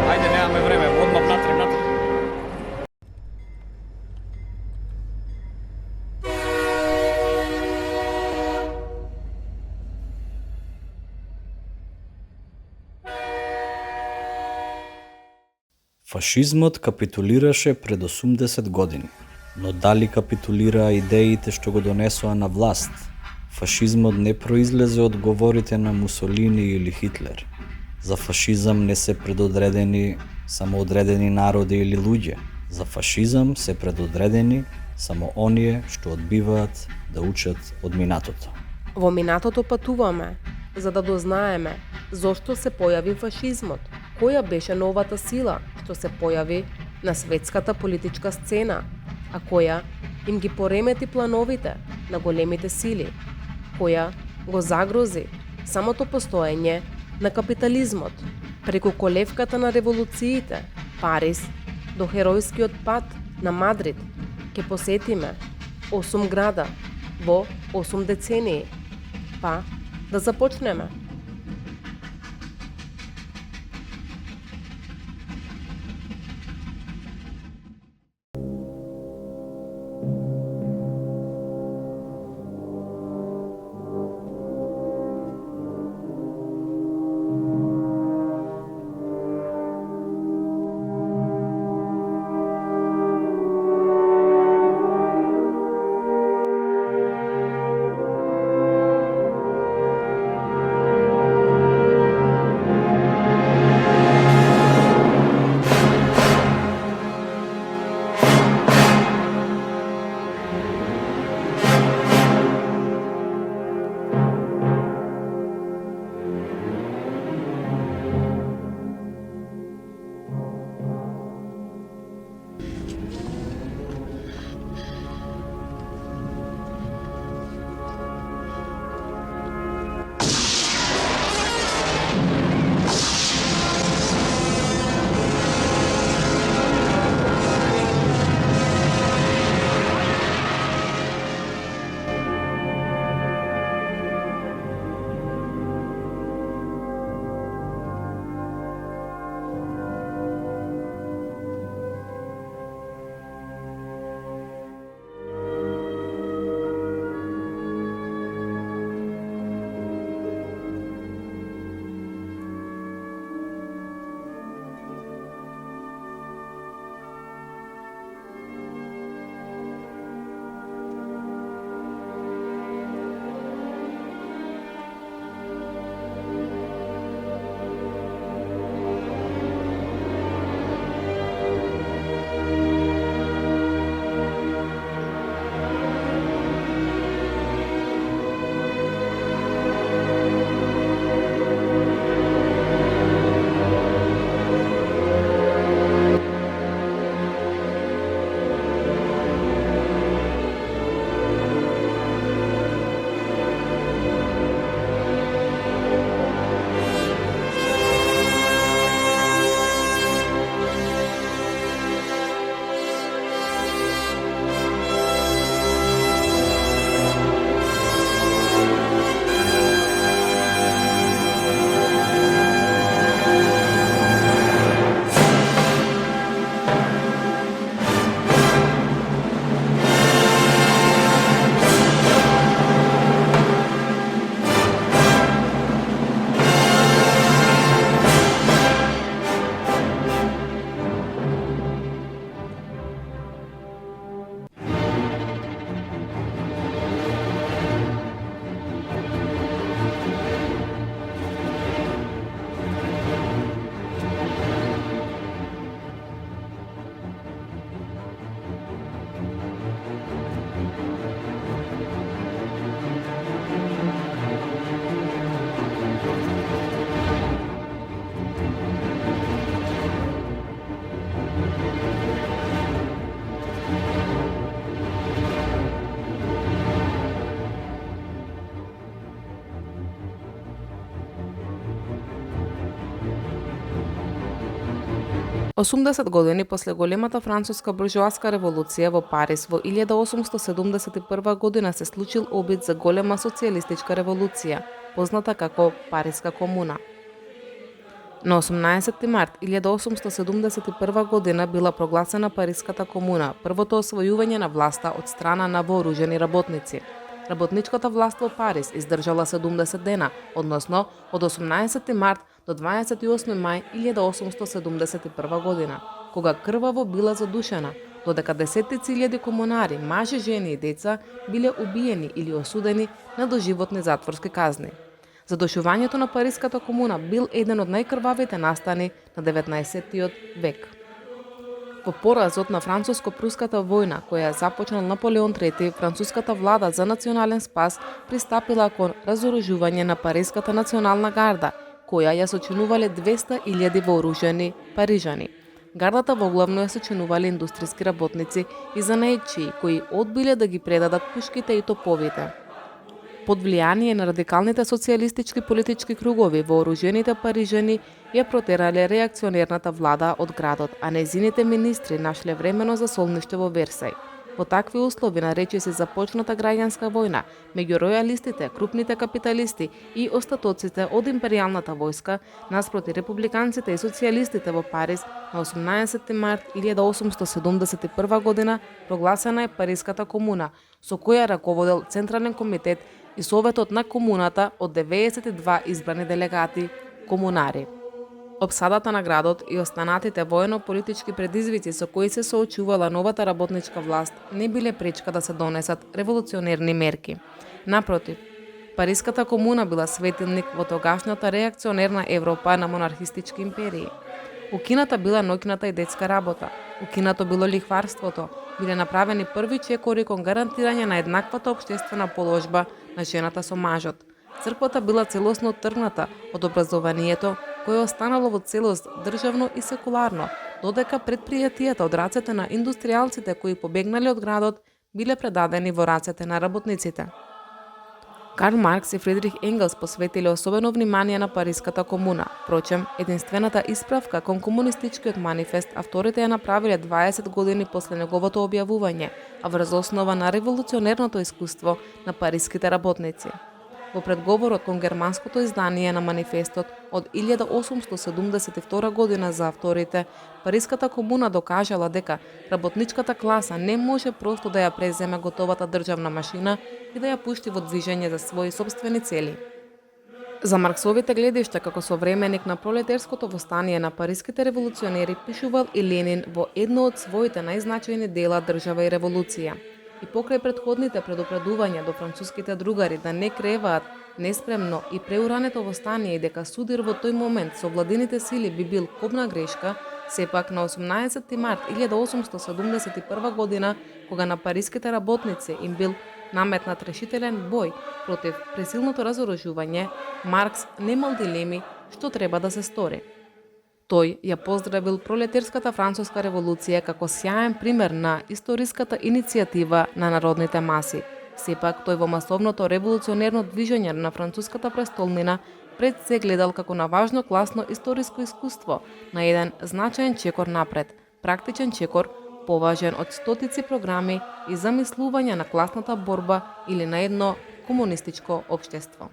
Ajde, nemаме време, одмав натре, натре. Фашизмот капитулираше пред 80 години, но дали капитулираа идеите што го донесоа на власт? Фашизмот не произлезе од говорите на Мусолини или Хитлер. За фашизам не се предодредени само одредени народи или луѓе. За фашизам се предодредени само оние што одбиваат да учат од минатото. Во минатото патуваме, за да дознаеме зошто се појави фашизмот, која беше новата сила што се појави на светската политичка сцена, а која им ги поремети плановите на големите сили, која го загрози самото постоење на капитализмот, преку колевката на револуциите, Париз, до херојскиот пат на Мадрид, ќе посетиме 8 града во 8 децении. Па, да започнеме. 80 години после големата француска буржоаска револуција во Париз во 1871 година се случил обид за голема социјалистичка револуција, позната како Париска комуна. На 18 март 1871 година била прогласена Париската комуна, првото освојување на власта од страна на вооружени работници. Работничката власт во Париз издржала 70 дена, односно од 18 март до 28 мај 1871 година, кога крваво била задушена, додека десеттици илјади комунари, мажи, жени и деца биле убиени или осудени на доживотни затворски казни. Задушувањето на Париската комуна бил еден од најкрвавите настани на 19. век. Во поразот на француско-пруската војна, која започнал Наполеон III, француската влада за национален спас пристапила кон разоружување на Париската национална гарда, која ја сочинувале 200.000 вооружени парижани. Гардата воглавно ја сочинувале индустријски работници и занаетчии, кои одбиле да ги предадат пушките и топовите. Под влијание на радикалните социјалистички политички кругови, вооружените парижани ја протерале реакционерната влада од градот, а нејзините министри нашле времено за солниште во Версај. Во такви услови на речиси започната граѓанска војна меѓу ројалистите, крупните капиталисти и остатоците од империјалната војска наспроти републиканците и социјалистите во Париз на 18 март 1871 година прогласена е Париската комуна, со која раководел Централен комитет и Советот на комуната од 92 избрани делегати комунари. Обсадата на градот и останатите воено-политички предизвици со кои се соочувала новата работничка власт не биле пречка да се донесат револуционерни мерки. Напротив, Париската комуна била светилник во тогашната реакционерна Европа на монархистички империи. Укината била ноќната и детска работа, укинато било лихварството, биле направени први чекори кон гарантирање на еднаквата општествена положба на жената со мажот. Црквата била целосно тргната од образованието, кое останало во целост државно и секуларно, додека предпријатијата од рацете на индустријалците кои побегнале од градот биле предадени во рацете на работниците. Карл Маркс и Фридрих Енгелс посветиле особено внимание на Париската комуна. Впрочем, единствената исправка кон комунистичкиот манифест авторите ја направиле 20 години после неговото објавување, а врз основа на револуционерното искуство на париските работници. Во предговорот кон германското издание на манифестот од 1872 година за авторите, Париската комуна докажала дека работничката класа не може просто да ја преземе готовата државна машина и да ја пушти во движење за своји сопствени цели. За Марксовите гледишта како современик на пролетерското востание на париските револуционери пишувал и Ленин во едно од своите најзначајни дела Држава и револуција. И покрај предходните предупредувања до француските другари да не креваат неспремно и преурането востание и дека судир во тој момент со владините сили би бил кобна грешка, сепак на 18 март 1871 година, кога на париските работници им бил наметнат решителен бој против пресилното разоружување, Маркс немал дилеми што треба да се стори. Тој ја поздравил пролетерската француска револуција како сјаен пример на историската иницијатива на народните маси. Сепак, тој во масовното револуционерно движење на француската престолнина пред се гледал како на важно класно историско искуство, на еден значаен чекор напред, практичен чекор, поважен од стотици програми и замислување на класната борба или на едно комунистичко општество.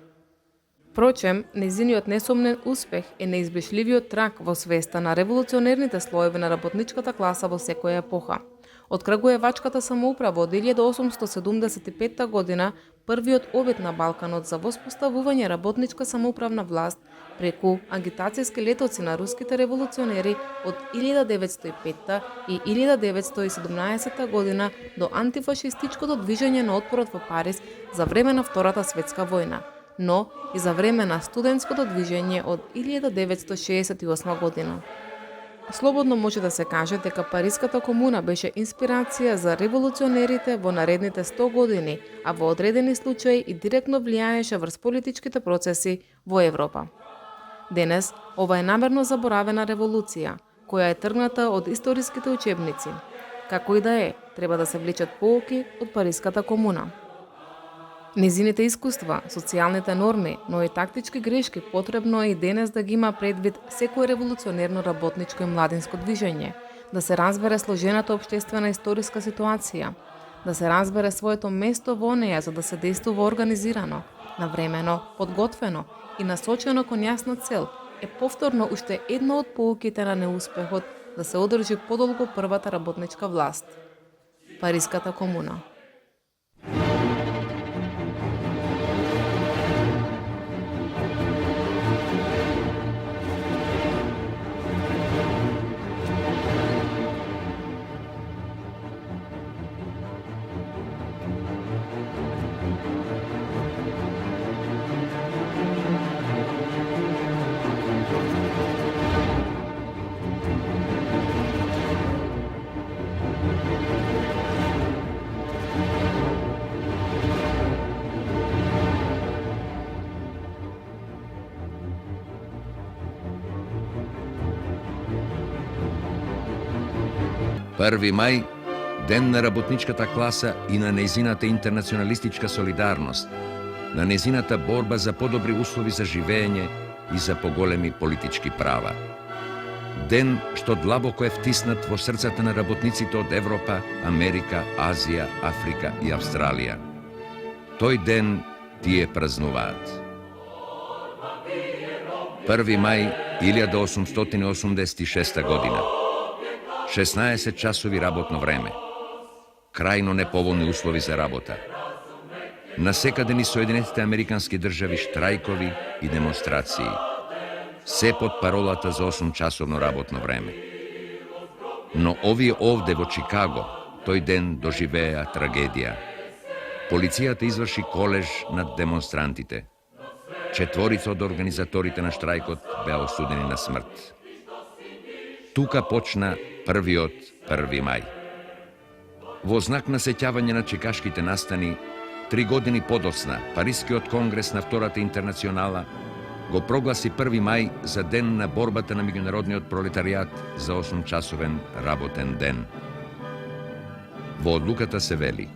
Впрочем, нејзиниот несомнен успех е неизбежливиот трак во свеста на револуционерните слоеви на работничката класа во секоја епоха. Од крагуевачката самоуправа од 1875 година, првиот обид на Балканот за воспоставување работничка самоуправна власт преку агитацијски летоци на руските револуционери од 1905 и 1917 година до антифашистичкото движење на отпорот во Париз за време на Втората светска војна, но и за време на студентското движење од 1968 година. Слободно може да се каже дека Париската комуна беше инспирација за револуционерите во наредните 100 години, а во одредени случаи и директно влијаеше врз политичките процеси во Европа. Денес, ова е намерно заборавена револуција, која е тргната од историските учебници. Како и да е, треба да се влечат поуки од Париската комуна. Незините искуства, социјалните норми, но и тактички грешки потребно е и денес да ги има предвид секој револуционерно работничко и младинско движење, да се разбере сложената општествена историска ситуација, да се разбере своето место во неја за да се действува организирано, навремено, подготвено и насочено кон јасна цел, е повторно уште една од поуките на неуспехот да се одржи подолго првата работничка власт – Париската комуна. Први мај, ден на работничката класа и на незината интернационалистичка солидарност, на незината борба за подобри услови за живење и за поголеми политички права. Ден што длабоко е втиснат во срцата на работниците од Европа, Америка, Азија, Африка и Австралија. Тој ден тие празнуваат. 1 мај 1886 година. 16 часови работно време. Крајно неповолни услови за работа. Насекаде низ Соединетите американски држави штрајкови и демонстрации. Се под паролата за 8-часовно работно време. Но овие овде во Чикаго тој ден доживеа трагедија. Полицијата изврши колеж над демонстрантите. 4 од организаторите на штрајкот беа осудени на смрт. Тука почна првиот 1 мај. Во знак на сеќавање на чикашките настани, 3 години подоцна Парискиот конгрес на Втората интернационала го прогласи 1 мај за ден на борбата на меѓународниот пролетаријат за 8-часовен работен ден. Во одлуката се вели: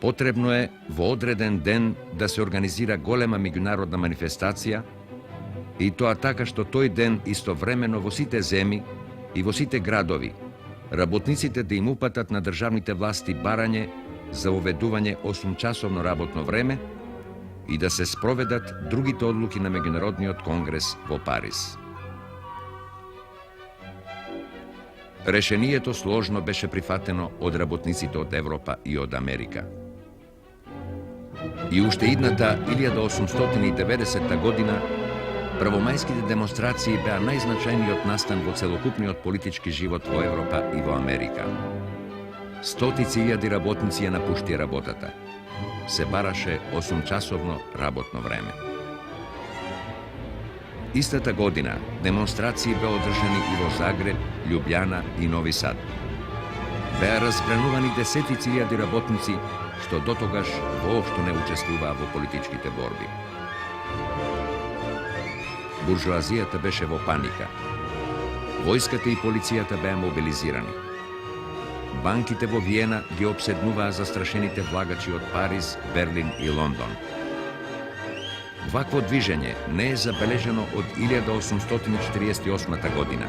потребно е во одреден ден да се организира голема меѓународна манифестација, и тоа така што тој ден истовремено во сите земји и во сите градови работниците да им упатат на државните власти барање за уведување 8-часовно работно време и да се спроведат другите одлуки на Меѓународниот конгрес во Париз. Решението сложно беше прифатено од работниците од Европа и од Америка. И уште идната 1890 година првомајските демонстрации беа најзначајниот настан во целокупниот политички живот во Европа и во Америка. Стотици илјади работници ја напуштија работата. Се бараше 8-часовно работно време. Истата година демонстрации беа одржани и во Загреб, Љубљана и Нови Сад. Беа разбранувани десетици илјади работници што дотогаш воопшто не учествуваа во политичките борби. Буржуазијата беше во паника. Војската и полицијата беа мобилизирани. Банките во Виена ги обседнуваа застрашените влагачи од Париз, Берлин и Лондон. Вакво движење не е забележено од 1848 година,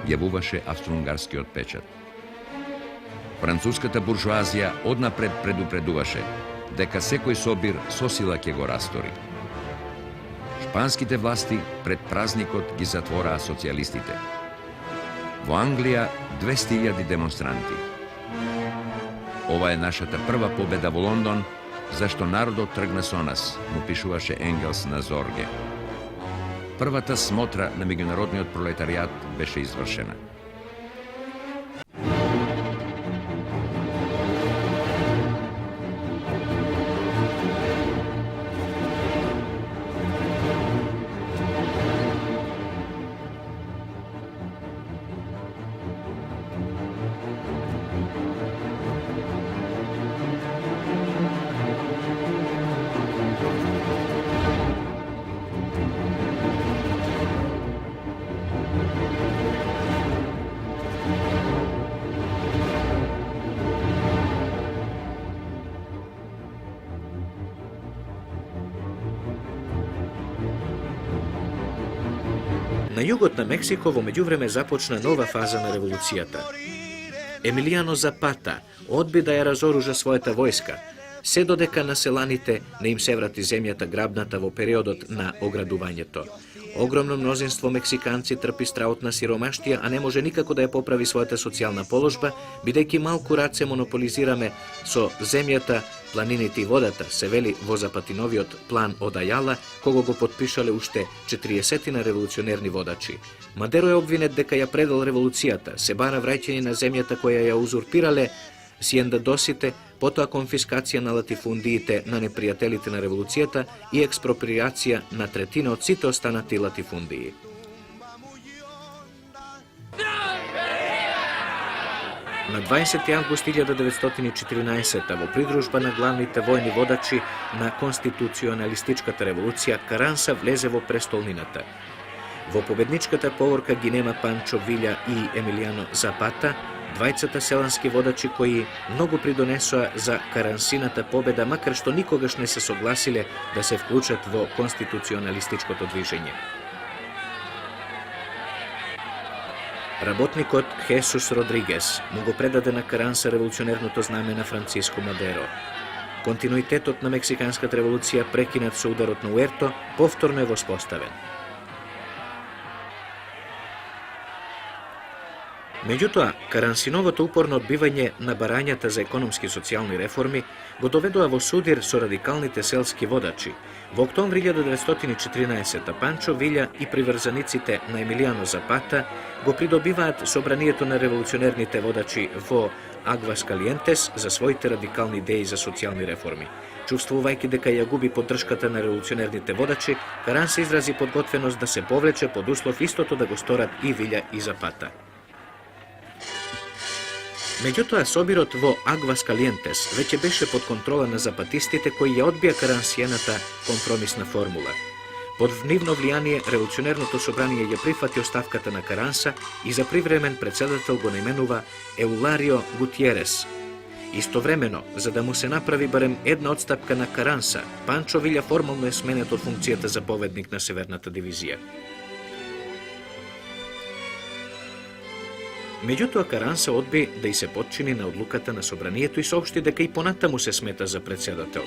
јавуваше австро-унгарскиот печат. Француската буржуазија однапред предупредуваше дека секој собир со сила ќе го растори. Шпанските власти пред празникот ги затвораа социјалистите. Во Англија 200.000 демонстранти. Ова е нашата прва победа во Лондон, зашто народот тргна со нас, му пишуваше Енгелс на Зорге. Првата смотра на меѓународниот пролетаријат беше извршена. На југот на Мексико во меѓувреме започна нова фаза на револуцијата. Емилијано Запата одби да ја разоружа својата војска, се додека на селаните не им се врати земјата грабната во периодот на оградувањето. Огромно мнозинство мексиканци трпи страот на сиромаштија, а не може никако да ја поправи својата социјална положба, бидејќи малку рад се монополизираме со земјата, планините и водата, се вели во Запатиновиот план од Ајала, кого го подпишале уште 40 револуционерни водачи. Мадеро е обвинет дека ја предал револуцијата, се бара враќање на земјата која ја узурпирале сиендадосите, потоа конфискација на латифундиите на непријателите на револуцијата и експроприација на третина од сите останати латифундии. На 20. август 1914 во придружба на главните војни водачи на конституционалистичката револуција, Каранса влезе во престолнината. Во победничката поворка ги нема Панчо Вилја и Емилијано Запата, двајцата селански водачи кои многу придонесоа за Карансината победа, макар што никогаш не се согласиле да се вклучат во конституционалистичкото движење. Работникот Хесус Родригес му го предаде на Каранса револуционерното знаме на Франциско Мадеро. Континуитетот на Мексиканската револуција, прекинат со ударот на Уерто, повторно е воспоставен. Меѓутоа, Карансиновото упорно одбивање на барањата за економски и социјални реформи го доведоа во судир со радикалните селски водачи. Во октомври 1914 Панчо Вилја и приврзаниците на Емилијано Запата го придобиваат собранието на револуционерните водачи во Агваскалиентес за своите радикални идеи за социјални реформи. Чувствувајќи дека ја губи поддршката на револуционерните водачи, Каранса изрази подготвеност да се повлече под услов истото да го сторат и Вилја и Запата. Меѓутоа, собирот во Агваскалиентес веќе беше под контрола на запатистите кои ја одбија Карансијаната компромисна формула. Под нивно влијание, револуционерното собрание ја прифати оставката на Каранса и за привремен председател го наименува Еуларио Гутиерес. Истовремено, за да му се направи барем една одстапка на Каранса, Панчо Вилја формално е сменет од функцијата заповедник на Северната дивизија. Меѓутоа, Каранса одби да и се подчини на одлуката на собранието и соопшти дека и понатаму се смета за председател.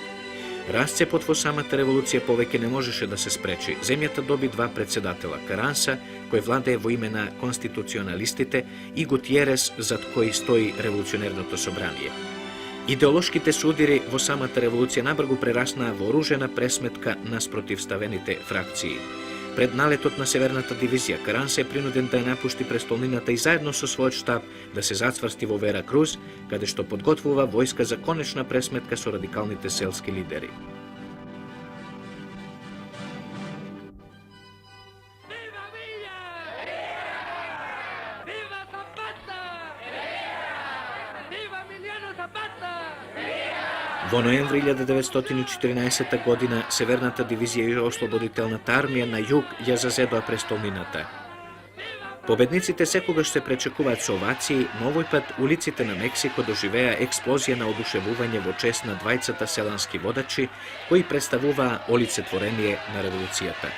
Расцепот во самата револуција повеќе не можеше да се спречи. Земјата доби два председатела, Каранса, кој владее во име на конституционалистите, и Гутиерес, зад кој стои револуционерното собрание. Идеолошките судири во самата револуција набргу прераснаа во оружена пресметка на спротивставените фракции. Пред налетот на Северната дивизија, Каранса е принуден да ја напушти престолнината и заедно со својот штаб да се зацврсти во Веракруз, каде што подготвува војска за конечна пресметка со радикалните селски лидери. Во ноември 1914 година Северната дивизија и ослободителната армија на југ ја зазедоа престолнината. Победниците секогаш се пречекуваат со овации, но овој пат улиците на Мексико доживеа експлозија на одушевување во чест на двајцата селански водачи кои представуваа олицетворение на револуцијата.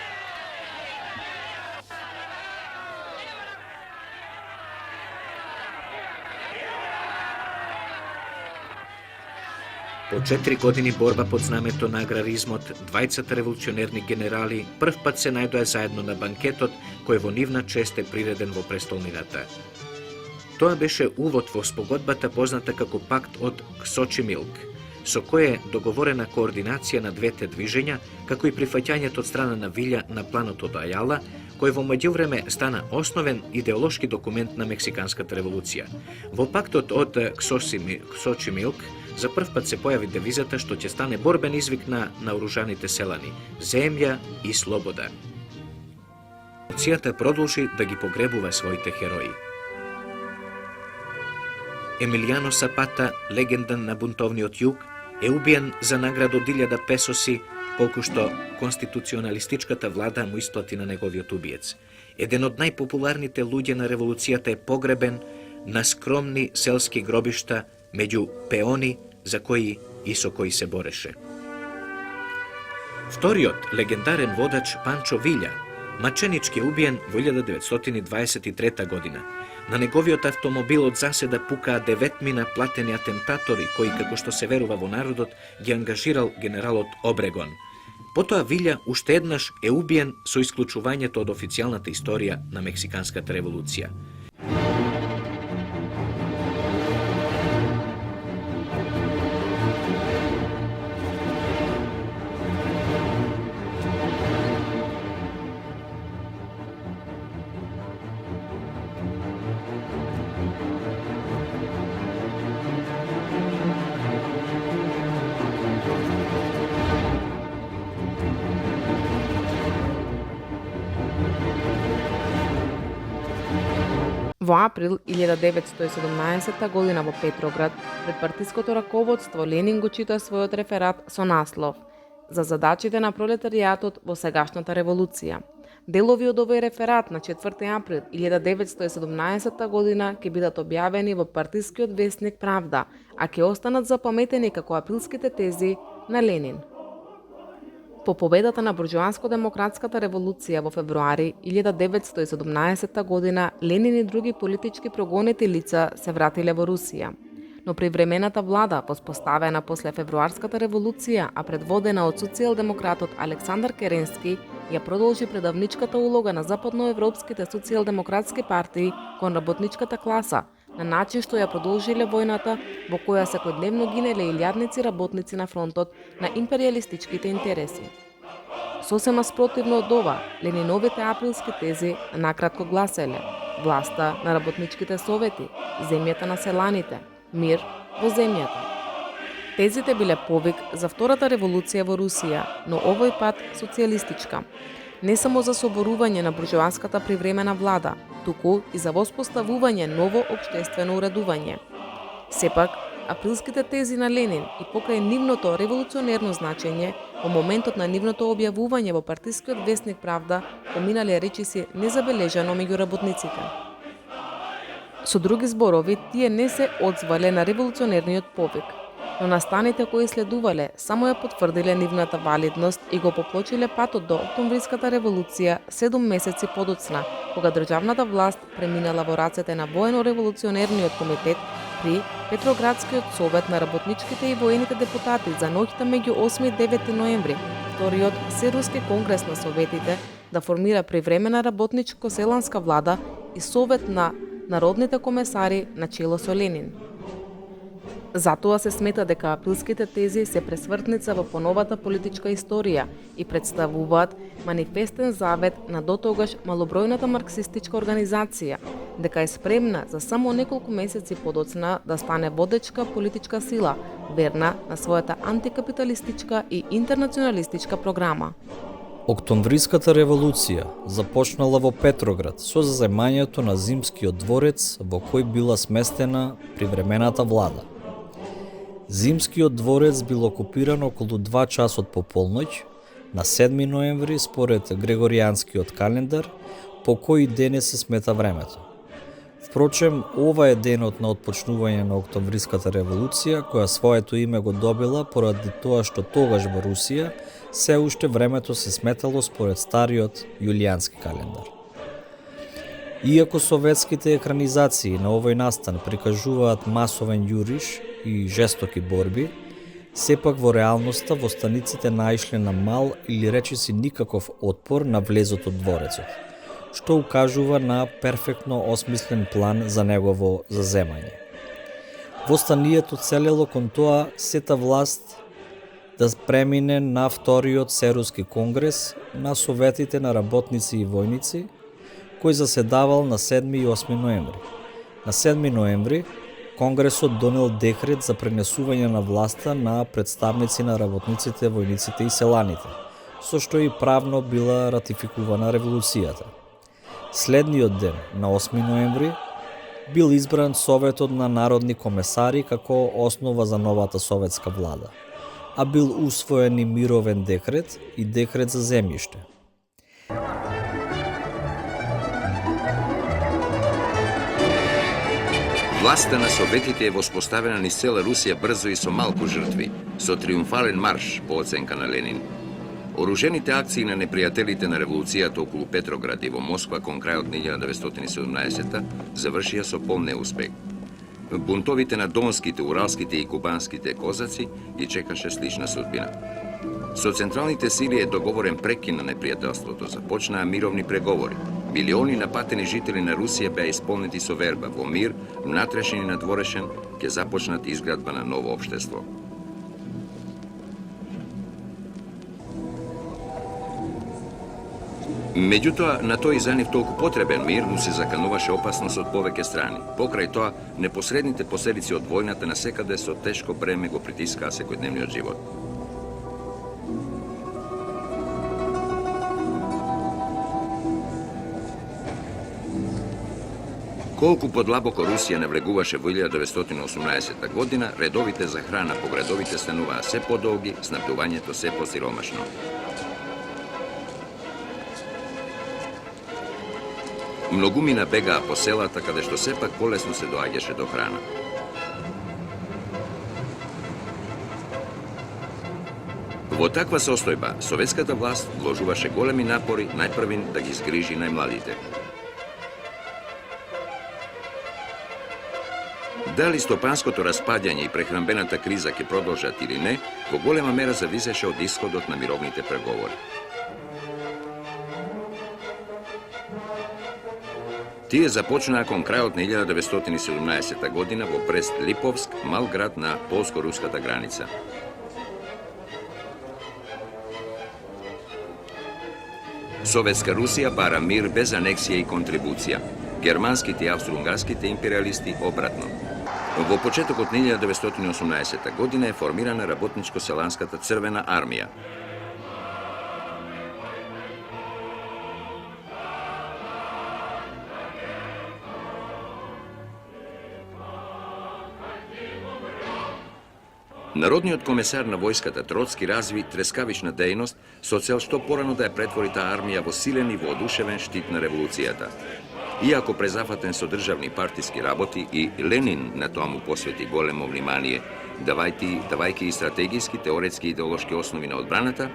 По 4 години борба под знамето на аграризмот, двајцата револуционерни генерали прв пат се најдоа заедно на банкетот кој во нивна чест е приреден во престолнината. Тоа беше увод во спогодбата позната како пакт од Ксочимилк, со кој е договорена координација на двете движења, како и прифаќањето од страна на Вилја на планот од Ајала, кој во меѓувреме стана основен идеолошки документ на Мексиканската револуција. Во пактот од Ксочимилк за прв пат се појави девизата што ќе стане борбен извик на наоружаните селани – земја и слобода. Револуцијата продолжи да ги погребува своите херои. Емилијано Запата, легендан на бунтовниот југ, е убиен за награда од 1000 песоси, колку што конституционалистичката влада му исплати на неговиот убиец. Еден од најпопуларните луѓе на револуцијата е погребен на скромни селски гробишта меѓу пеони за кои и со кои се бореше. Вториот легендарен водач Панчо Вилја Маченички е убиен во 1923 година. На неговиот автомобил од заседа пукаа 9 платени атентатори, кои, како што се верува во народот, ги ангажирал генералот Обрегон. Потоа Вилја уште еднаш е убиен со исклучувањето од официјалната историја на Мексиканската револуција. Во април 1917 година во Петроград, пред партиското раководство, Ленин го чита својот реферат со наслов «За задачите на пролетаријатот во сегашната револуција». Делови од овој реферат на 4 април 1917 година ќе бидат објавени во партискиот весник Правда, а ќе останат запаметени како априлските тези на Ленин. По победата на буржоанско-демократската револуција во февруари 1917 година, Ленин и други политички прогонети лица се вратиле во Русија. Но привремената влада, воспоставена после февруарската револуција, а предводена од социјалдемократот Александар Керенски, ја продолжи предавничката улога на западноевропските социјалдемократски партии кон работничката класа, на начин што ја продолжиле војната во која секојдневно гинеле илјадници работници на фронтот на империалистичките интереси. Сосема спротивно од ова, Лениновите априлски тези накратко гласеле: власта на работничките совети, земјата на селаните, мир во земјата. Тезите биле повик за втората револуција во Русија, но овој пат социјалистичка. Не само за соборување на буржоаската привремена влада, туку и за воспоставување ново општествено уредување. Сепак, априлските тези на Ленин и покрај нивното револуционерно значење, во моментот на нивното објавување во партискиот весник Правда, поминале речиси незабележано меѓу работниците. Со други зборови, тие не се одзвале на револуционерниот повик, но настаните кои следувале само ја потврдиле нивната валидност и го поплочиле патот до Октомвриската револуција 7 месеци подоцна, кога државната власт преминала во рацете на воено-револуционерниот комитет при Петроградскиот совет на работничките и воените депутати за ноќта меѓу 8 и 9 ноември, вториот Всеруски конгрес на советите, да формира привремена работничко-селанска влада и совет на народните комесари на чело со Ленин. Затоа се смета дека априлските тези се пресвртница во поновата политичка историја и представуваат манифестен завет на дотогаш малобројната марксистичка организација, дека е спремна за само неколку месеци подоцна да стане водечка политичка сила, верна на својата антикапиталистичка и интернационалистичка програма. Октомвриската револуција започнала во Петроград со заземањето на Зимскиот дворец во кој била сместена привремената влада. Зимскиот дворец бил окупиран околу 2 часот по полноќ на 7 ноември според Грегоријанскиот календар, по кој денес се смета времето. Впрочем, ова е денот на отпочнување на Октомвриската револуција, која своето име го добила поради тоа што тогаш во Русија се уште времето се сметало според стариот јулијански календар. Иако советските екранизации на овој настан прикажуваат масовен јуриш и жестоки борби, сепак во реалноста востаниците наишле на мал или речиси никаков отпор на влезот од дворецот, што укажува на перфектно осмислен план за негово заземање. Востанието целело кон тоа сета власт да премине на вториот Серуски конгрес на советите на работници и војници, кој заседавал на 7 и 8 ноември. На 7 ноември Конгресот донел декрет за пренесување на власта на представници на работниците, војниците и селаните, со што и правно била ратификувана револуцијата. Следниот ден, на 8 ноември, бил избран Советот на народни комесари како основа за новата советска влада, а бил усвоен и мировен декрет и декрет за земјиште. Власта на советите е воспоставена низ цела Русија брзо и со малку жртви, со триумфален марш по оценка на Ленин. Оружените акции на непријателите на револуцијата околу Петроград и во Москва кон крајот на 1917 завршија со полн неуспех. Бунтовите на донските, уралските и кубанските козаци ги чекаше слична судбина. Со централните сили е договорен прекин на непријателството, започнаа мировни преговори. Милиони напатени жители на Русија беа исполнети со верба, во мир, внатрешен и надворешен, ќе започнат изградба на ново општество. Меѓутоа, на тој за нив толку потребен мир му се закануваше опасност од повеќе страни. Покрај тоа, непосредните последици од војната насекаде со тешко бреме го притискаа секојдневниот живот. Колку подлабоко Русија навлегуваше во 1918 година, редовите за храна по градовите стануваа се подолги, снабдувањето се посиромашно. Многумина бегаа по селата, каде што сепак полесно се доаѓаше до храна. Во таква состојба, советската власт вложуваше големи напори најпрвин да ги згрижи најмладите. Дали стопанското распаѓање и прехранбената криза ќе продолжат или не, во голема мера зависеше од исходот на мировните преговори. Тие започнаа кон крајот на 1917 година во Брест-Липовск, мал град на полско-руската граница. Советска Русија бара мир без анексија и контрибуција. Германските и австро-унгарските империалисти обратно. Во почетокот на 1918 година е формирана работничко-селанската црвена армија. Народниот комесар на војската Троцки разви трескавична дејност со цел што порано да ја претвори таа армија во силен и воодушевен штит на револуцијата. Иако презафатен со државни партиски работи и Ленин на тоа му посвети големо внимание, давајќи и стратегиски, теоретски и идеолошки основи на одбраната,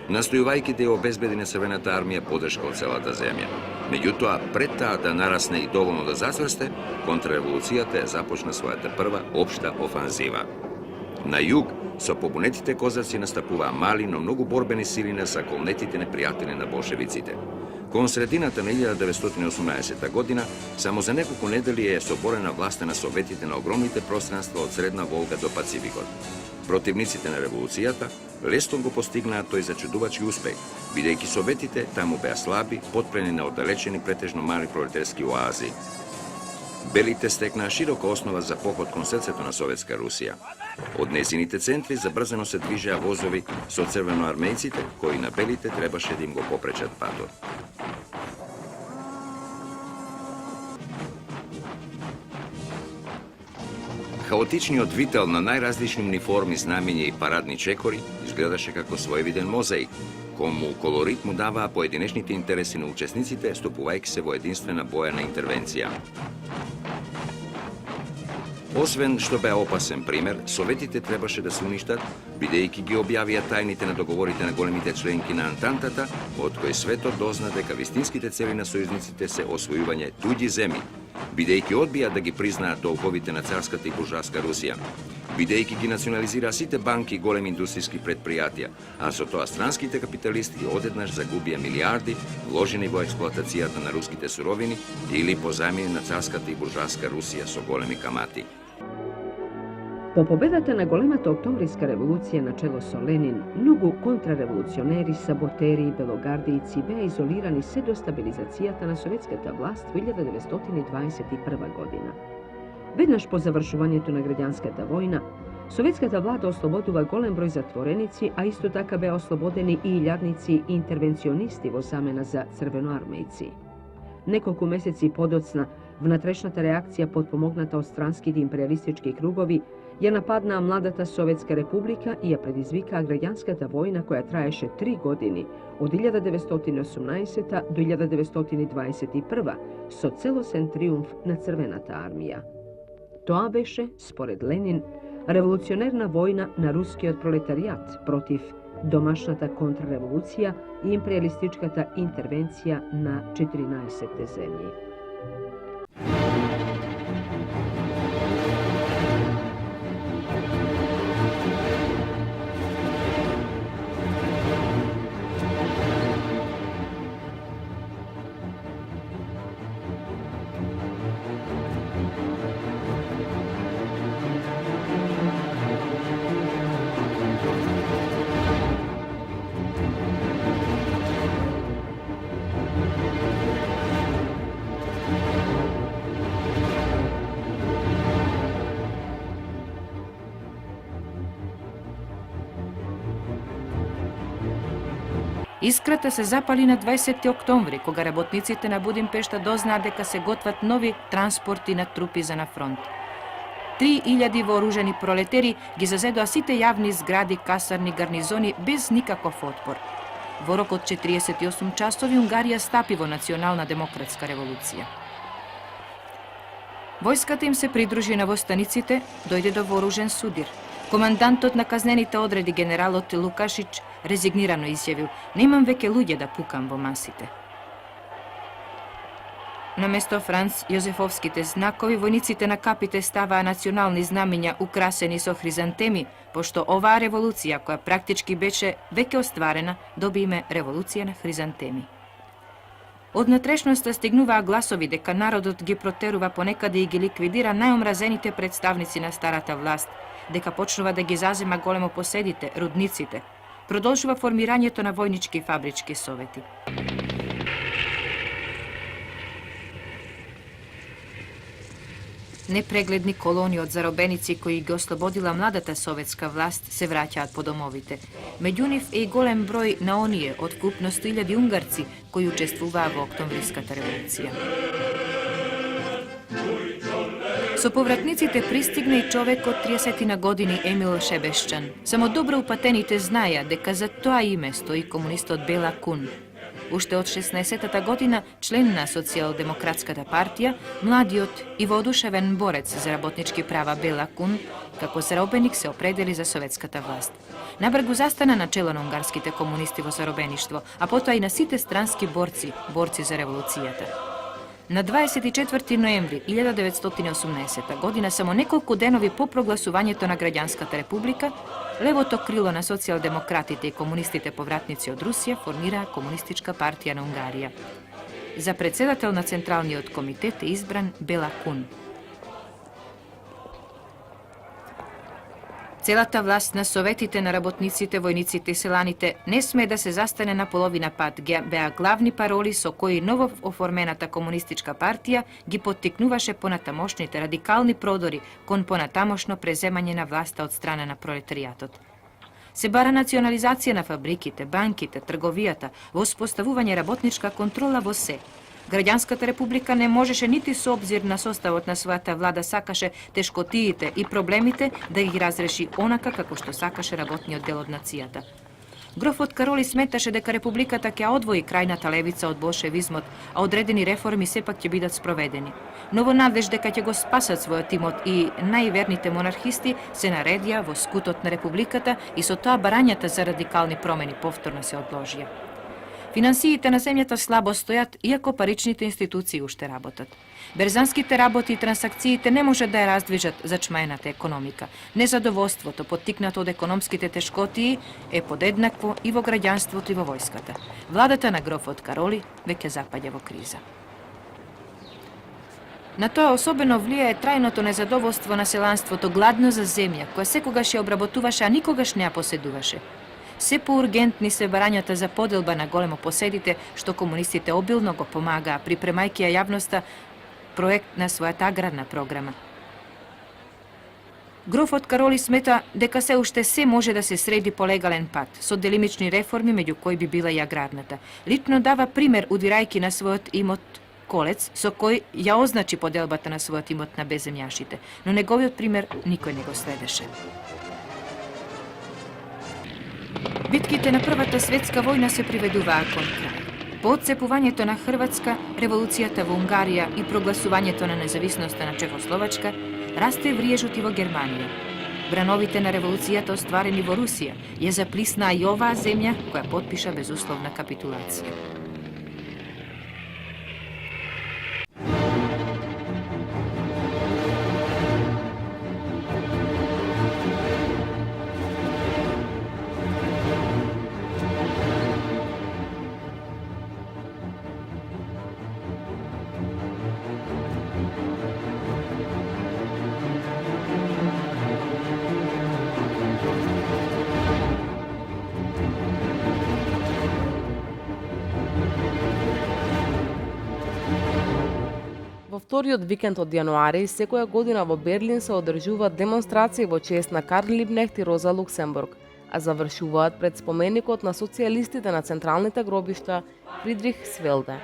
настојувајќи да ја обезбеди на Црвената армија поддршка од целата земја. Меѓутоа, пред таа да нарасне и доволно да зацврсте, контрреволуцијата ја започна својата прва општа офанзива. На југ, со побунетите козаци настапуваа мали, но многу борбени сили на заколнетите непријатели на болшевиците. Кон средината на 1918 година, само за неколку недели е соборена власта на советите на огромните пространства од Средна Волга до Пацификот. Противниците на револуцијата лесно го постигнаа тој зачудувачки успех, бидејќи советите таму беа слаби, потпрени на оддалечени претежно мали пролетарски оази. Белите стекнаа широка основа за поход кон срцето на Советска Русија. Од незините центри забрзано се движеа возови со црвеноармејците, кои на белите требаше да им го попречат патот. Хаотичниот вител на најразлични униформи, знамења и парадни чекори изгледаше како своевиден мозаик, кому колорит му даваа поединечните интереси на учесниците, стопувајќи се во единствена бојана интервенција. Освен што беа опасен пример, советите требаше да се уништат, бидејќи ги објавија тајните на договорите на големите членки на Антантата, од кои светот дозна дека вистинските цели на сојузниците се освојување туѓи земји, бидејќи одбија да ги признаат долговите на царската и буржуаска Русија, бидејќи ги национализираа сите банки и големи индустријски предпријатија, а со тоа странските капиталисти одеднаш загубија милиарди вложени во експлоатацијата на руските суровини или позајмени на царската и буржуаска Русија со големи камати. По победата на големата октомвриска револуција на чело со Ленин, многу контрареволуционери, саботери и белогардијци беа изолирани се до стабилизацијата на советската власт во 1921 година. Веднаш по завршувањето на граѓанската војна, советската влада ослободува голем број затвореници, а исто така беа ослободени и илјадници интервенционисти во замена за црвеноармејци. Неколку месеци подоцна, внатрешната реакција подпомогната од странските империалистички кругови, ја нападнаа младата Советска република и ја предизвикаа граѓанската војна која траеше 3 години, од 1918 до 1921 со целосен триумф на Црвената армија. Тоа беше, според Ленин, револуционерна војна на рускиот пролетаријат против домашната контрреволуција и империалистичката интервенција на 14 земји. Искрата се запали на 20 октомври, кога работниците на Будимпешта дознаат дека се готват нови транспорти на трупи за на фронт. 3000 вооружени пролетери ги зазедоа сите јавни згради, касарни, гарнизони без никаков отпор. Во рок од 48 часови Унгарија стапи во национална демократска револуција. Војската им се придружи на востаниците, дојде до вооружен судир. Командантот на казнените одреди генералот Лукашич резигнирано изјавил: "Немам веќе луѓе да пукам во масите." Наместо Франц Јозефовските знакови, војниците на капите ставаа национални знамиња украсени со хризантеми, пошто оваа револуција, која практички беше веќе остварена, доби име Револуција на хризантеми. Од натрешноста стигнуваа гласови дека народот ги протерува понекаде и ги ликвидира најомразените представници на старата власт, дека почнува да ги зазема големо поседите, рудниците. Продолжува формирањето на војнички и фабрички совети. Непрегледни колони од заробеници кои ги ослободила младата советска власт се враќаат по домовите. Меѓу нив е и голем број на оние од вкупно 100.000 унгарци кои учествуваа во Октомвриската револуција. Со повратниците пристигна и човек од 30 на години Емил Шебешчан. Само добро упатените знаеа дека за тоа име стои комунистот Бела Кун. Уште од 16-та година член на Социјалдемократската партија, младиот и воодушевен борец за работнички права Бела Кун, како заробеник се определи за советската власт. Набрзо застана на чело на унгарските комунисти во заробеништво, а потоа и на сите странски борци за револуцијата. На 24 ноември 1918 година, само неколку денови по прогласувањето на Граѓанската република, левото крило на социјалдемократите и комунистите повратници од Русија формираа Комунистичка партија на Унгарија. За председател на Централниот комитет е избран Бела Кун. Целата власт на советите на работниците, војниците и селаните не сме да се застане на половина пат, беа главни пароли со кои ново оформената комунистичка партија ги поттикнуваше понатамошните радикални продори кон понатамошно преземање на власта од страна на пролетаријатот. Се бара национализација на фабриките, банките, трговијата, воспоставување работничка контрола во се. Граѓанската република не можеше нити со обзир на составот на својата влада сакаше тешкотиите и проблемите да ги разреши онака како што сакаше работниот дел од нацијата. Грофот Кароли сметаше дека републиката ќе одвои крајната левица од болшевизмот, а одредени реформи сепак ќе бидат спроведени. Но во надеж дека ќе го спасат својот имот и најверните монархисти се наредија во скутот на републиката и со тоа барањата за радикални промени повторно се одложија. Финансиите на земјата слабо стојат, иако паричните институции уште работат. Берзанските работи и трансакциите не може да ја раздвижат зачмаената економика. Незадоволството, поттикнато од економските тешкотии, е подеднакво и во граѓанството и во војската. Владата на грофот Кароли веќе запаѓа во криза. На тоа особено влијае трајното незадоволство на селанството, гладно за земја, која секогаш ја обработуваше, а никогаш не ја поседуваше. Се поургентни се барањата за поделба на големо поседите, што комунистите обилно го помагаа, припремајќи ја јавноста проект на својата аграрна програма. Грофот Кароли смета дека се уште се може да се среди по легален пат, со делимични реформи, меѓу кои би била и аграрната. Лично дава пример, удирајќи на својот имот Колец, со кој ја означи поделбата на својот имот на безземјашите, но неговиот пример никој не го следеше. Битките на Првата светска војна се приведуваа кон крај. По отцепувањето на Хрватска, револуцијата во Унгарија и прогласувањето на независноста на Чехословачка, расте вриежот и во Германија. Брановите на револуцијата остварени во Русија ја заплиснаа и оваа земја која потпиша безусловна капитулација. Во вториот викенд од јануари, секоја година во Берлин се одржуваат демонстрации во чест на Карл Либнехт и Роза Луксембург, а завршуваат пред споменикот на социјалистите на централните гробишта Фридрих Свелде.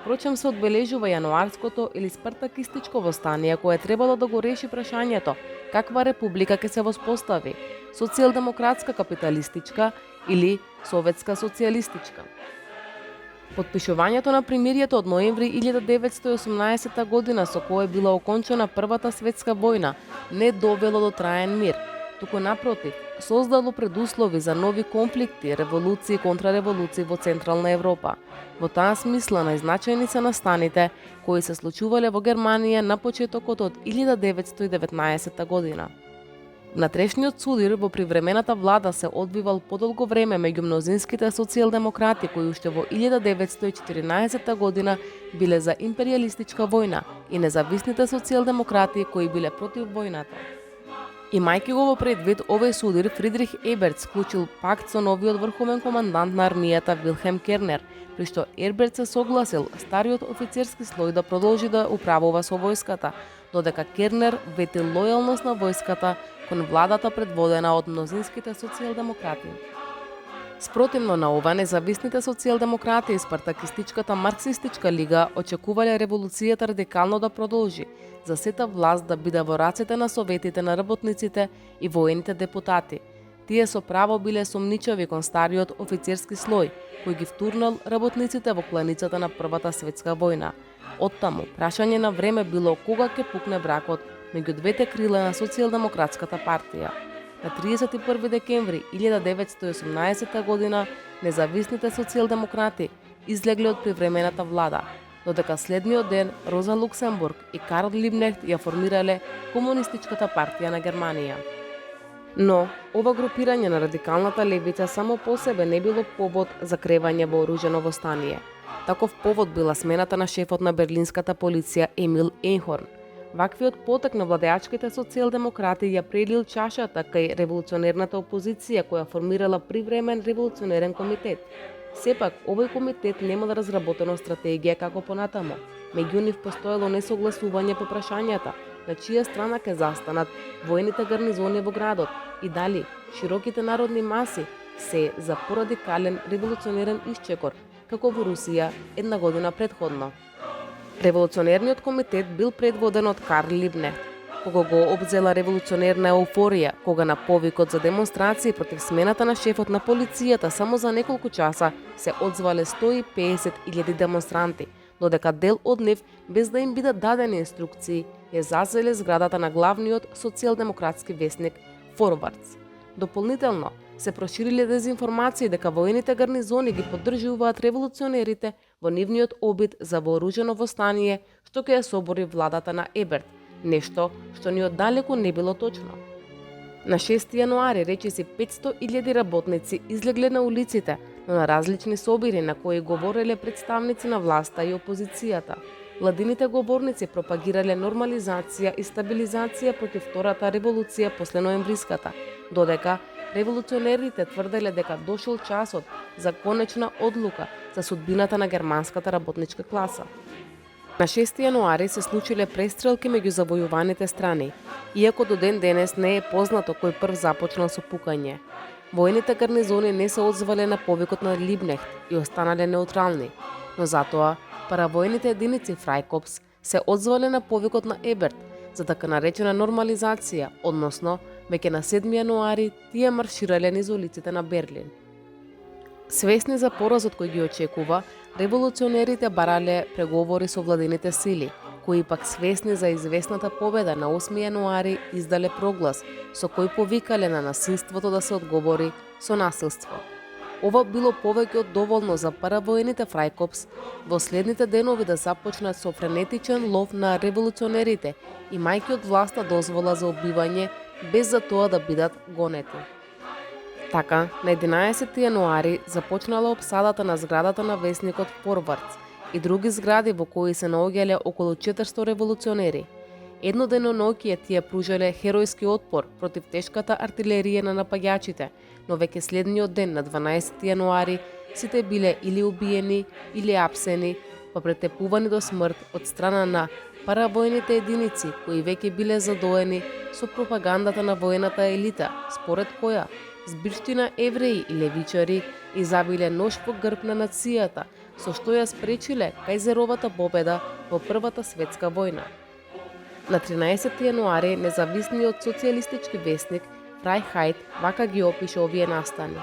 Впрочем, се одбележува јануарското или спартакистичко востание кое требало да го реши прашањето каква република ќе се воспостави, социјалдемократска капиталистичка или советска социјалистичка. Потпишувањето на примирието од ноември 1918 година со кое била окончена Првата светска војна не довело до траен мир, туку напротив, создало предуслови за нови конфликти, револуции и контрареволуции во Централна Европа. Во таа смисла најзначајни се настаните кои се случувале во Германија на почетокот од 1919 година. Внатрешниот судир во привремената влада се одвивал подолго време меѓу мнозинските социјалдемократи кои уште во 1914 година биле за империјалистичка војна и независните социјалдемократи кои биле против војната. Имајќи го во предвид, овој судир Фридрих Еберт склучил пакт со новиот врховен командант на армијата Вилхем Кернер, при што Еберт се согласил стариот офицерски слој да продолжи да управува со војската, додека Кернер ветил лојалност на војската кон владата предводена од мнозинските социјалдемократи. Спротивно на ова, независните социјалдемократи и спартакистичката марксистичка лига очекувале револуцијата радикално да продолжи, за сета власт да биде во рацете на советите на работниците и воените депутати. Тие со право биле сумничави кон стариот офицерски слој, кој ги втурнал работниците во кланицата на Првата светска војна. Оттаму, прашање на време било кога ќе пукне бракот меѓу двете крила на социјалдемократската партија. На 31 декември 1918 година независните социјалдемократи излегле од привремената влада, додека следниот ден Роза Луксембург и Карл Либнехт ја формирале Комунистичката партија на Германија. Но, ова групирање на радикалната левица само по себе не било повод за кревање вооружено востание. Таков повод била смената на шефот на берлинската полиција Емил Ейнхорн. Ваквиот потек на владеачките социјалдемократи ја прелил чашата кај револуционерната опозиција која формирала привремен револуционерен комитет. Сепак, овој комитет немал разработена стратегија како понатамо. Меѓу нив постоело несогласување по прашањата, на чија страна ќе застанат воените гарнизони во градот и дали широките народни маси се за порадикален револуционерен исчекор, како во Русија една година предходно. Револуционерниот комитет бил предводен од Карл Либнехт, кога го обзела револуционерна еуфорија, кога на повикот за демонстрации против смената на шефот на полицијата само за неколку часа се одзвале 150.000 демонстранти, додека дел од нив, без да им бидат дадени инструкции, ја зазеле зградата на главниот социјалдемократски весник Форвардс. Дополнително, се прошириле дезинформации дека воените гарнизони ги поддржуваат револуционерите во нивниот обид за вооружено востание што ќе ја собори владата на Еберт, нешто што ни оддалеку не било точно. На 6 јануари речиси 500.000 работници излегле на улиците, но на различни собири на кои говореле представници на власта и опозицијата. Владините говорници пропагирале нормализација и стабилизација против втората револуција после ноемвриската, додека револуционерите тврделе дека дошол часот за конечна одлука за судбината на германската работничка класа. На 6 јануари се случиле престрелки меѓу завојуваните страни, иако до ден денес не е познато кој прв започнал со пукање. Воените гарнизони не се одзвале на повикот на Либнехт и останале неутрални, но затоа паравојните единици Фрајкопс се одзвале на повикот на Еберт за така наречена нормализација, односно, веќе на 7 јануари тие марширале низ улиците на Берлин. Свесни за поразот кој ги очекува, револуционерите барале преговори со владините сили, кои пак свесни за известната победа на 8 јануари издале проглас со кој повикале на насилството да се одговори со насилство. Ова било повеќе од доволно за паравоените Фрајкопс во следните денови да започнат со френетичен лов на револуционерите, имајќи од власта дозвола за убивање без за тоа да бидат гонети. Така, на 11 јануари започнала обсадата на зградата на весникот Форвардс и други згради во кои се наоѓале околу 400 револуционери. Едноденоноќие тие пружале херојски отпор против тешката артилерија на напаѓачите, но веќе следниот ден на 12 јануари сите биле или убиени или апсени, па претепувани до смрт од страна на паравојните единици кои веќе биле задоени со пропагандата на воената елита, според која збирштина евреи и левичари изабиле нож по грб на нацијата, со што ја спречиле кајзеровата победа во Првата светска војна. На 13 јануари независниот социјалистички весник Фрајхајт вака ги опише овие настани.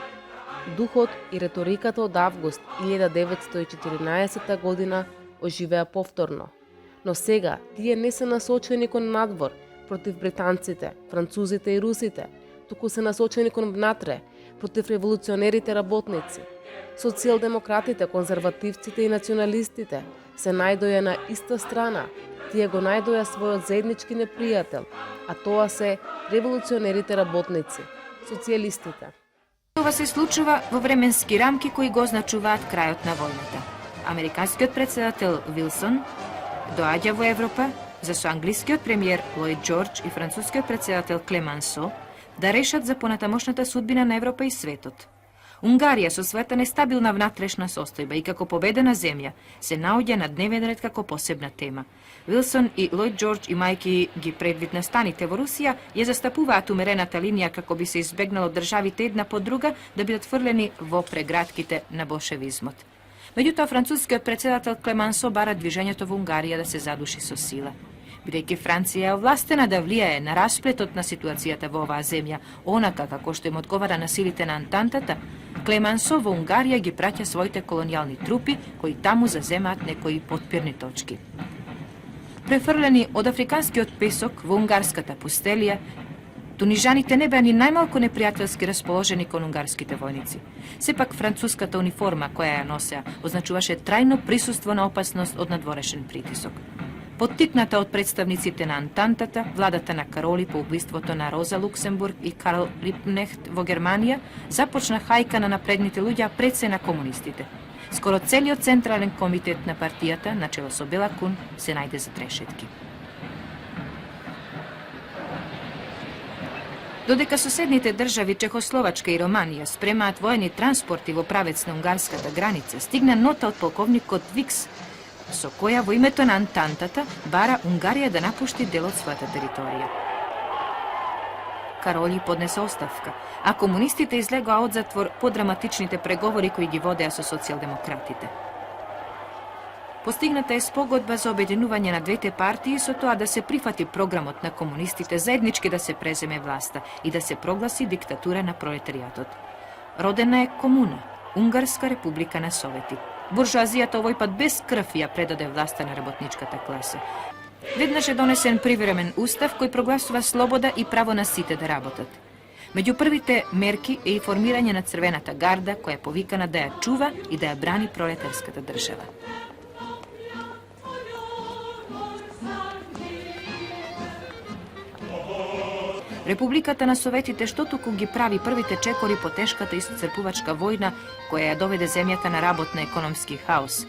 Духот и реториката од август 1914 година оживеа повторно. Но сега тие не се насочени кон надвор против британците, французите и русите, туку се насочени кон внатре против револуционерите работници. Социјалдемократите, конзервативците и националистите се најдоја на иста страна. Тие го најдоја својот заеднички непријател, а тоа се револуционерите работници, социјалистите. Ова се случува во временски рамки кои го означуваат крајот на војната. Американскиот претседател Вилсон доаѓа во Европа за со англискиот премиер Лојд Џорџ и францускиот претседател Клемансо да решат за понатамошната судбина на Европа и светот. Унгарија со својата нестабилна внатрешна состојба и како победена земја се наоѓа на дневен ред како посебна тема. Вилсон и Лојд Џорџ, имајќи ги предвид настаните во Русија, ја застапуваат умерената линија како би се избегнало државите една по друга да бидат фрлени во прегратките на болшевизмот. Меѓутоа, францускиот претседател Клемансо бара движењето во Унгарија да се задуши со сила. Бидејќи Франција е овластена да влијае на расплетот на ситуацијата во оваа земја, онака како што им одговара на силите на Антантата, Клемансо во Унгарија ги праќа своите колонијални трупи, кои таму заземаат некои потпирни точки. Префрлени од африканскиот песок во унгарската пустелија, тунижаните не беа ни најмалку непријателски расположени кон унгарските војници. Сепак француската униформа која ја носеа означуваше трајно присуство на опасност од надворешен притисок. Поттикната од представниците на Антантата, владата на Кароли по убиството на Роза Луксембург и Карл Липнехт во Германија, започна хајка на напредните луѓе пред се на комунистите. Скоро целиот централен комитет на партијата, начело со Бела Кун, се најде за трешетки. Додека соседните држави Чехословачка и Романија спремаат воени транспорти во правец на унгарската граница, стигна нота од полковникот Викс, со која во името на Антантата бара Унгарија да напушти дел од својата територија. Кароли поднесе оставка, а комунистите излегоа од затвор по драматичните преговори кои ги водеа со социјалдемократите. Постигната е спогодба за обединување на двете партии со тоа да се прифати програмот на комунистите заеднички да се преземе власта и да се прогласи диктатура на пролетаријатот. Родена е комуна, Унгарска република на Совети. Буржуазијата овој пат без крв ја предаде власта на работничката класа. Веднаш е донесен привремен устав кој прогласува слобода и право на сите да работат. Меѓу првите мерки е и формирање на Црвената гарда, која е повикана да ја чува и да ја брани пролетарската држава. Републиката на Советите што туку ги прави првите чекори по тешката исцрпувачка војна која ја доведе земјата на работ на економски хаос.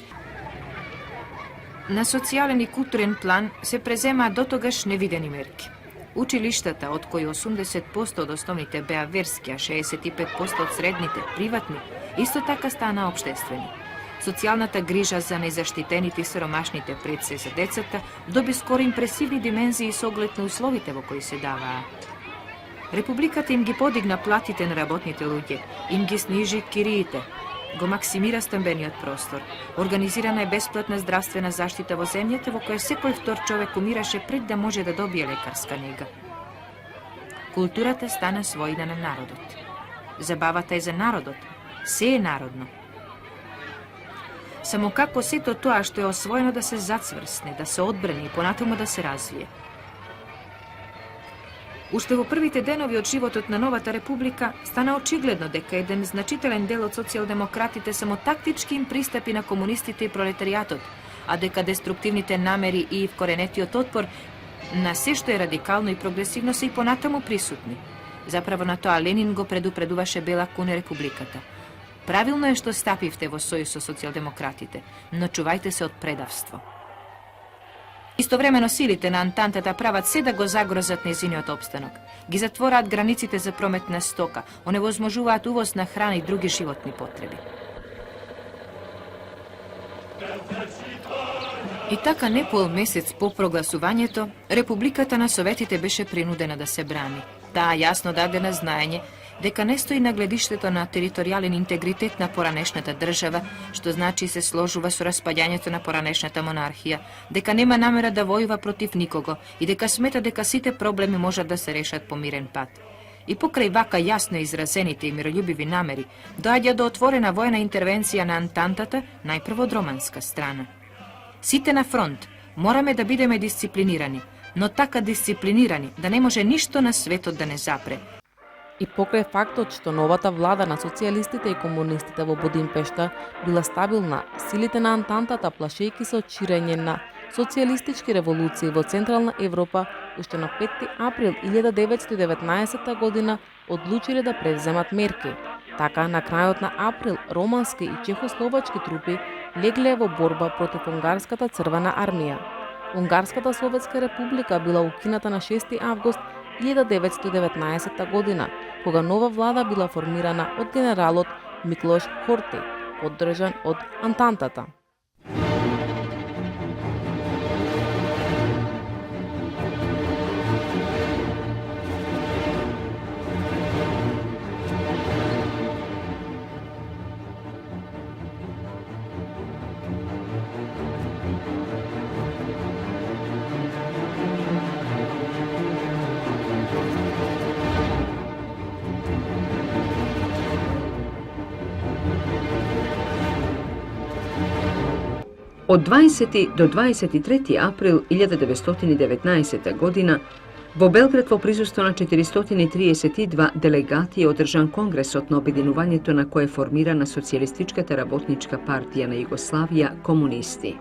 На социјален и културен план се преземаат дотогаш невидени мерки. Училиштата, од кои 80% од основните беа верски, а 65% од средните приватни, исто така стана општествени. Социјалната грижа за незаштитените и сиромашните пред се за децата доби скоро импресивни димензии со оглед на условите во кои се даваа. Републиката им ги подигна платите на работните луѓе, им ги снижи кириите, го максимира стамбениот простор. Организирана е бесплатна здравствена заштита во земјата во која секој втор човек умираше пред да може да добие лекарска нега. Културата стана својна на народот. Забавата е за народот. Се е народно. Само како сето тоа што е освоено да се зацврсне, да се одбрани и понатаму да се развие. Уште во првите денови од животот на новата република стана очигледно дека еден значителен дел од социјалдемократите само тактички им пристапи на комунистите и пролетаријатот, а дека деструктивните намери и вкоренетиот отпор на се што е радикално и прогресивно се и понатаму присутни. Заправо на тоа Ленин го предупредуваше Бела Куне републиката. Правилно е што стапивте во сојуз со социјалдемократите, но чувајте се од предавство. Истовремено силите на Антантата прават се да го загрозат нејзиниот опстанок. Ги затвораат границите за промет на стока, оневозможуваат увоз на храна и други животни потреби. И така не пол месец по прогласувањето, Републиката на Советите беше принудена да се брани. Таа јасно даде на знаење дека не стои на гледиштето на територијален интегритет на поранешната држава, што значи се сложува со распаѓањето на поранешната монархија, дека нема намера да војува против никого и дека смета дека сите проблеми можат да се решат по мирен пат. И покрај вака јасно изразените и мирољубиви намери, доаѓа до отворена војна интервенција на Антантата, најпрво од романска страна. Сите на фронт мораме да бидеме дисциплинирани, но така дисциплинирани да не може ништо на светот да не запре. И покрај фактот што новата влада на социјалистите и комунистите во Будимпешта била стабилна, силите на Антантата, плашејќи се од ширење на социјалистички револуции во Централна Европа, уште на 5 април 1919 година одлучиле да превземат мерки. Така, на крајот на април, романски и чехословачки трупи легле во борба против Унгарската црвена армија. Унгарската Советска република била укината на 6 август 1919 година, кога нова влада била формирана од генералот Миклош Хорти, поддржан од Антантата. Од 20. до 23. април 1919 година во Белград во присуство на 432 делегати одржан Конгресот на обединувањето на кое формирана Социјалистичката работничка партија на Југославија комунисти.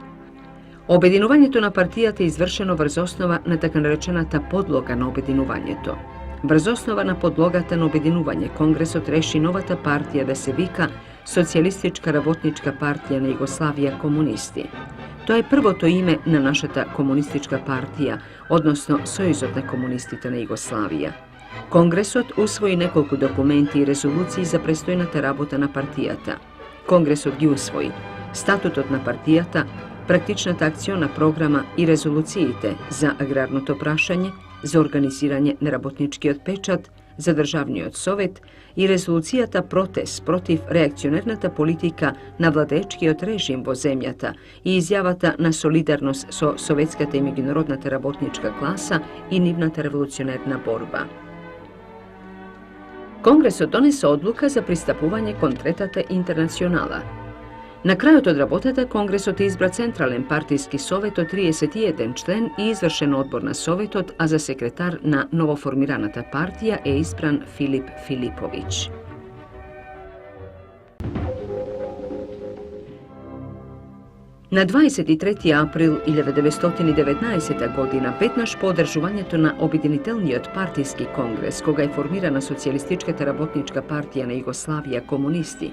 Обединувањето на партијата е извршено врз основа на така наречената подлога на обединувањето. Врз основа на подлогата на обединување, Конгресот реши новата партија да се вика Социјалистичка работничка партија на Југославија комунисти. Тоа е првото име на нашата комунистичка партија, односно Сојузот на комунистите на Југославија. Конгресот усвои неколку документи и резолуции за престојната работа на партијата. Конгресот ги усвои статутот на партијата, практичната акциона програма и резолуциите за аграрното прашање, за организирање на работничкиот печат, за државниот совет и резолуцијата протест против реакционерната политика на владеечкиот режим во земјата и изјавата на солидарност со советската и меѓународната работничка класа и нивната револуционерна борба. Конгресот донесе одлука за пристапување кон Третата интернационала. На крајот од работата, Конгресот избра Централен партиски совет од 31 член и извршен одбор на советот, а за секретар на новоформираната партија е избран Филип Филиповиќ. На 23. април 1919 година, веднаш по одржувањето на Обединителниот партиски конгрес, кога е формирана Социјалистичката работничка партија на Југославија комунисти,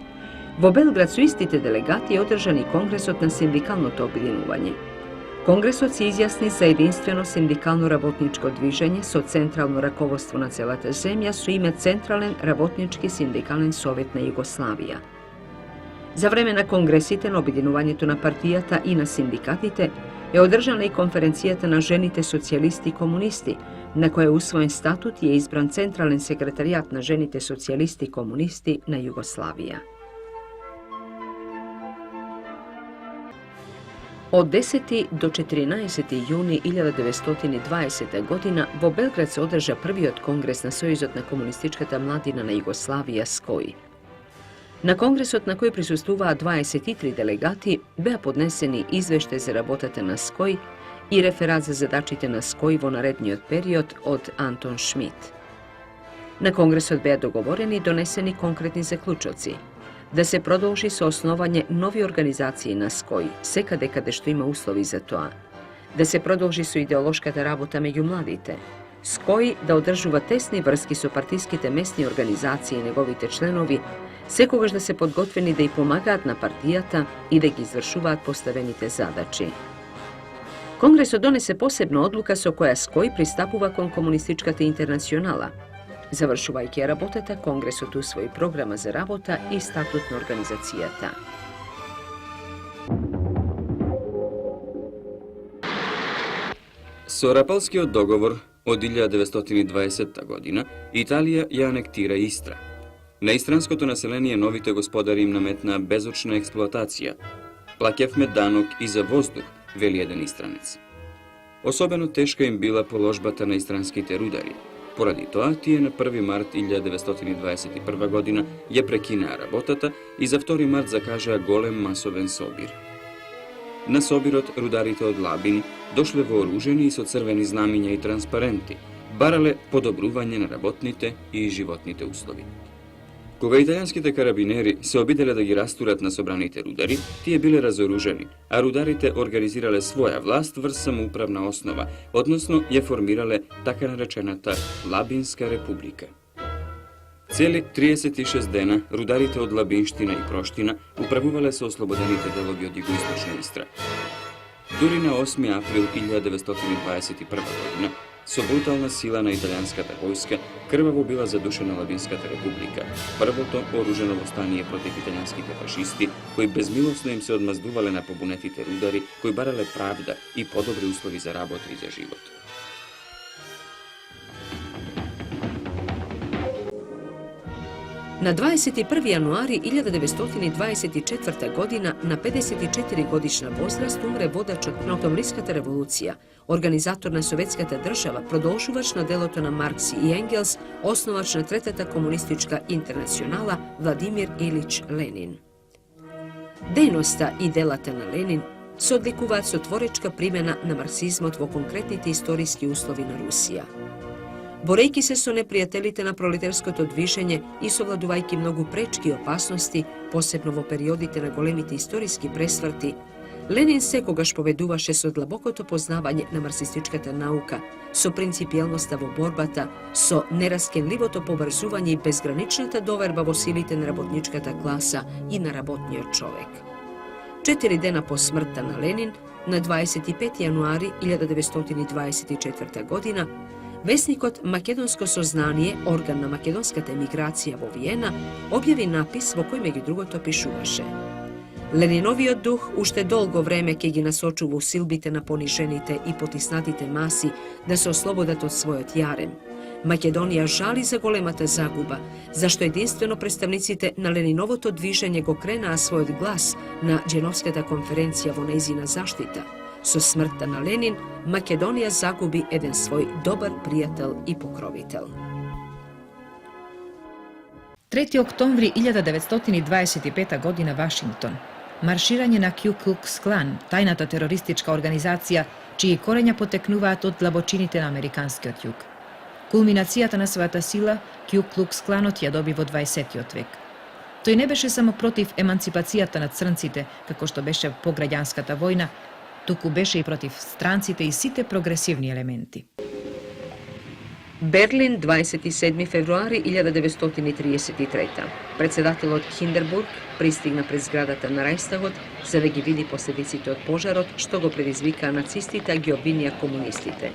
во Белград со истите делегати е одржан и Конгресот на синдикалното обединување. Конгресот се изјасни за единствено синдикално работничко движење со централно раководство на целата земја со име Централен работнички синдикален совет на Југославија. За време на конгресите на обединувањето на партијата и на синдикатите е одржана и конференцијата на жените социјалисти и комунисти, на која е усвоен статут и е избран Централен секретаријат на жените социјалисти и комунисти на Југославија. Од 10. до 14. јуни 1920 година во Белград се одржа првиот конгрес на Сојузот на комунистичката младина на Југославија СКОИ. На конгресот на кој присуствуваа 23 делегати беа поднесени извештај за работата на СКОј и реферат за задачите на СКОј во наредниот период од Антон Шмидт. На конгресот беа договорени и донесени конкретни заклучоци, да се продолжи со основање нови организации на СКОј, секаде каде што има услови за тоа, да се продолжи со идеолошката работа меѓу младите, СКОј да одржува тесни врски со партиските местни организации и неговите членови, секогаш да се подготвени да ја помагаат на партијата и да ги извршуваат поставените задачи. Конгресот донесе посебна одлука со која СКОј пристапува кон Комунистичката интернационала. Завршувајќи работата, Конгресот усвои програма за работа и статут на организацијата. Со Рапалскиот договор од 1920 година Италија ја анектира Истра. На истранското население новите господари им наметнаа безочна експлоатација. Плаќавме данок и за воздух, вели еден истранец. Особено тешка им била положбата на истранските рудари. Поради тоа, тие на 1 март 1921 година ја прекинаа работата и за 2 март закажаа голем масовен собир. На собирот рударите од Лабин дошле вооружени и со црвени знамиња и транспаренти, барале подобрување на работните и животните услови. Кога италијанските карабинери се обиделе да ги растурат на собраните рудари, тие биле разоружени, а рударите организирале своја власт врз самоуправна основа, односно ја формирале така наречената Лабинска република. Цели 36 дена рударите од Лабинштина и Проштина управувале со ослободените делови од југоисточна Истра. Дури на 8 април 1921 година, со брутална сила на италијанската војска, крваво била задушена Лабинската република, првото оружено востание против италијанските фашисти, кои безмилосно им се одмаздувале на побунетите рудари, кои барале правда и подобри услови за работа и за живот. На 21. јануари 1924 година, на 54 годишна возраст, умре водачот на Октомвриската револуција, организатор на советската држава, продолжувач на делото на Маркс и Енгелс, основач на Третата комунистичка интернационала, Владимир Илич Ленин. Дејноста и делата на Ленин се одликуваат со творечка примена на марксизмот во конкретните историски услови на Русија. Борејќи се со непријателите на пролетарското движење и совладувајќи многу пречки и опасности, посебно во периодите на големите историски пресврти, Ленин секогаш победуваше со длабокото познавање на марксистичката наука, со принципијалноста во борбата, со нераскенливото поврзување и безграничната доверба во силите на работничката класа и на работниот човек. 4 дена по смртта на Ленин, на 25 јануари 1924 година, весникот Македонско сознание, орган на македонската емиграција во Виена, објави напис во кој меѓу другото пишуваше: Лениновиот дух уште долго време ќе ги насочува усилбите на понижените и потиснатите маси да се ослободат од својот јарем. Македонија жали за големата загуба, зашто единствено представниците на Лениновото движење го кренаа својот глас на Џеновската конференција во нејзина заштита. Со смртта на Ленин, Македонија загуби еден свој добар пријател и покровител. 3. октомври 1925 година, Вашингтон. Марширање на Ку Клукс Клан, тајната терористичка организација, чии корења потекнуваат од длабочините на американскиот југ. Кулминацијата на својата сила, Ку Клукс Кланот ја доби во 20 век. Тој не беше само против еманципацијата на црнците, како што беше по граѓанската војна, туку беше и против странците и сите прогресивни елементи. Берлин, 27 февруари 1933. Председателот Хиндербург пристигна пред зградата на Рајстагот за да ги види последиците од пожарот што го предизвикаа нацистите, а ги обвинија комунистите.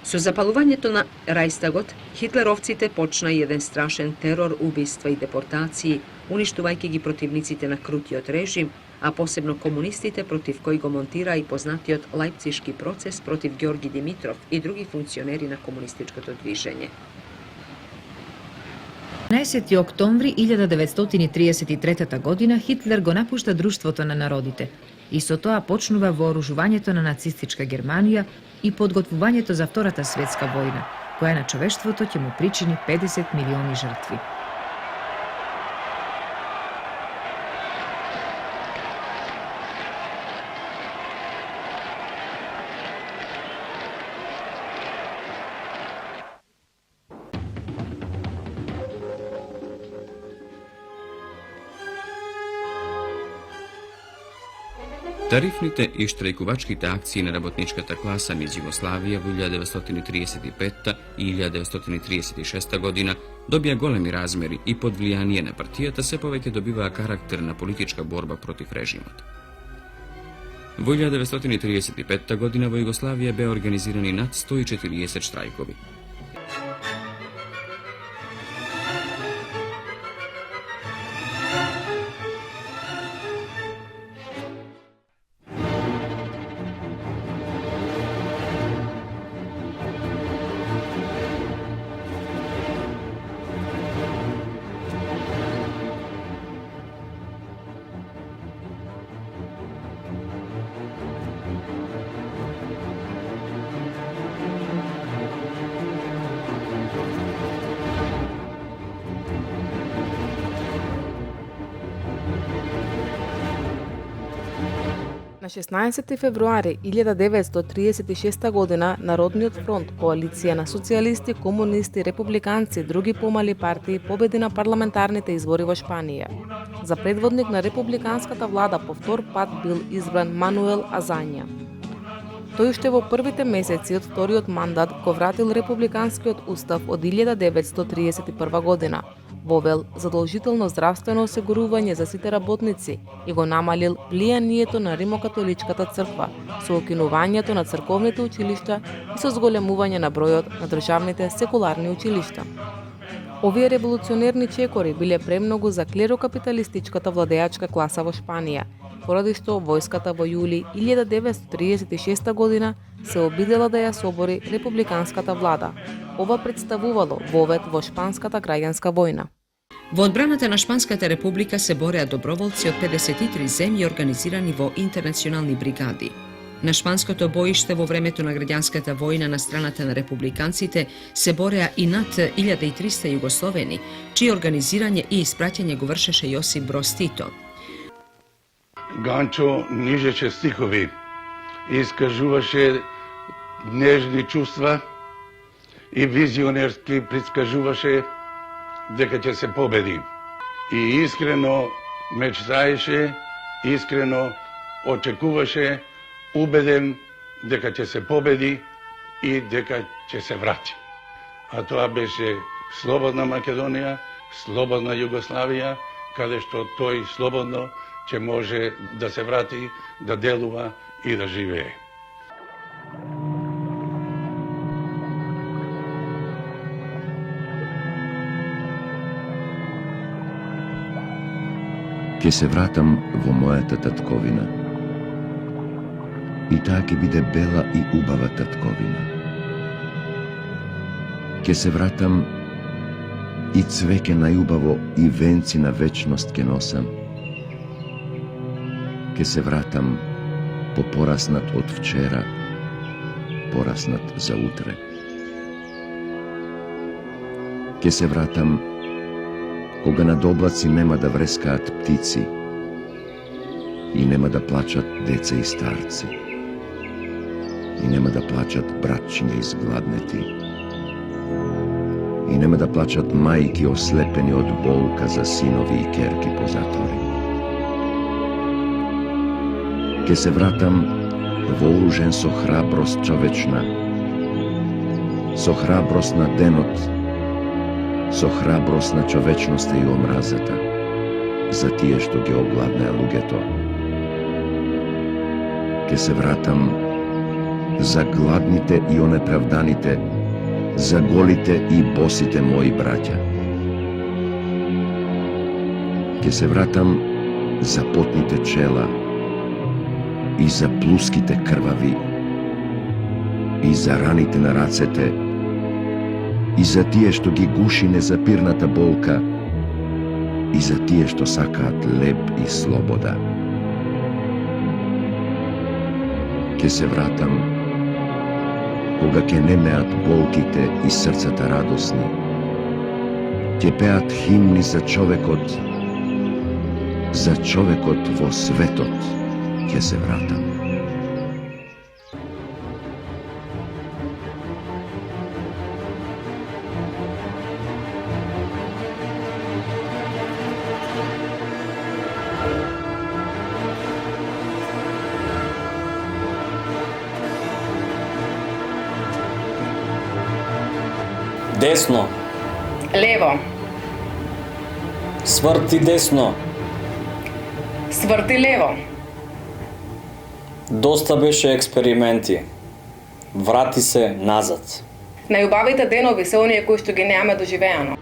Со запалувањето на Рајстагот, хитлеровците почна еден страшен терор, убиства и депортации, уништувајќи ги противниците на крутиот режим, а посебно комунистите против кои го монтира и познатиот Лајпцишки процес против Ѓорги Димитров и други функционери на комунистичкото движење. 15. октомври 1933 година Хитлер го напушта Друштвото на народите и со тоа почнува вооружувањето на нацистичка Германија и подготвувањето за Втората светска војна, која на човештвото ќе му причини 50 милиони жртви. Тарифните и штрајкувачките акции на работничката класа низ Југославија во 1935 и 1936 година добија големи размери и под влијание на партијата се повеќе добиваа карактер на политичка борба против режимот. Во 1935 година во Југославија беа организирани над 140 штрајкови. На 16 февруари 1936 година Народниот фронт, коалиција на социјалисти, комунисти, републиканци и други помали партии победи на парламентарните избори во Шпанија. За предводник на републиканската влада по втор пат бил избран Мануел Азања. Тој уште во првите месеци од вториот мандат го вратил републиканскиот устав од 1931 година, вовел задолжително здравствено осигурување за сите работници и го намалил влијанието на Римокатоличката црква со укинувањето на црковните училишта и со зголемување на бројот на државните секуларни училишта. Овие револуционерни чекори биле премногу за клерокапиталистичката владеачка класа во Шпанија, поради што војската во јули 1936 година се обидела да ја собори републиканската влада. Ова представувало вовед во Шпанската граѓанска војна. Во одбраната на Шпанската република се бореа доброволци од 53 земји организирани во интернационални бригади. На шпанското боиште во времето на граѓанската војна на страната на републиканците се бореа и над 1300 југословени, чие организирање и испраќање го вршеше Јосип Броз Тито. Ганчо нижеше стихови, искажуваше нежни чувства и визионерски предскажуваше дека ќе се победи. И искрено мечтаеше, искрено очекуваше, убеден дека ќе се победи и дека ќе се врати. А тоа беше слободна Македонија, слободна Југославија, каде што тој слободно ќе може да се врати, да делува и да живее. Ќе се вратам во мојата татковина. И таа ќе биде бела и убава татковина. Ќе се вратам и цвеќе најубаво и венци на вечност ќе носам. Ќе се вратам попораснат од вчера, пораснат за утре. Ќе се вратам кога над облаци нема да врескаат птици и нема да плачат деца и старци и нема да плачат братчиња изгладнети и нема да плачат мајки ослепени од болка за синови и керки по затвори. Ке се вратам вооружен со храброст човечна, со храброст на денот, со храброст на човечноста и омразата, за тие што ги огладнеа луѓето. Ке се вратам за гладните и онеправданите, за голите и босите мои браќа. Ке се вратам за потните чела и за плуските крвави и за раните на рацете и за тие што ги гуши незапирната болка и за тие што сакаат леб и слобода. Ке се вратам кога ќе немеат болките и срцата радосни, ќе пеат химни за човекот во светот ќе се вратам. Десно. Лево. Сврти десно. Сврти лево. Доста беше експерименти. Врати се назад. Најубавите денови се оние кои што ги немаме доживеано.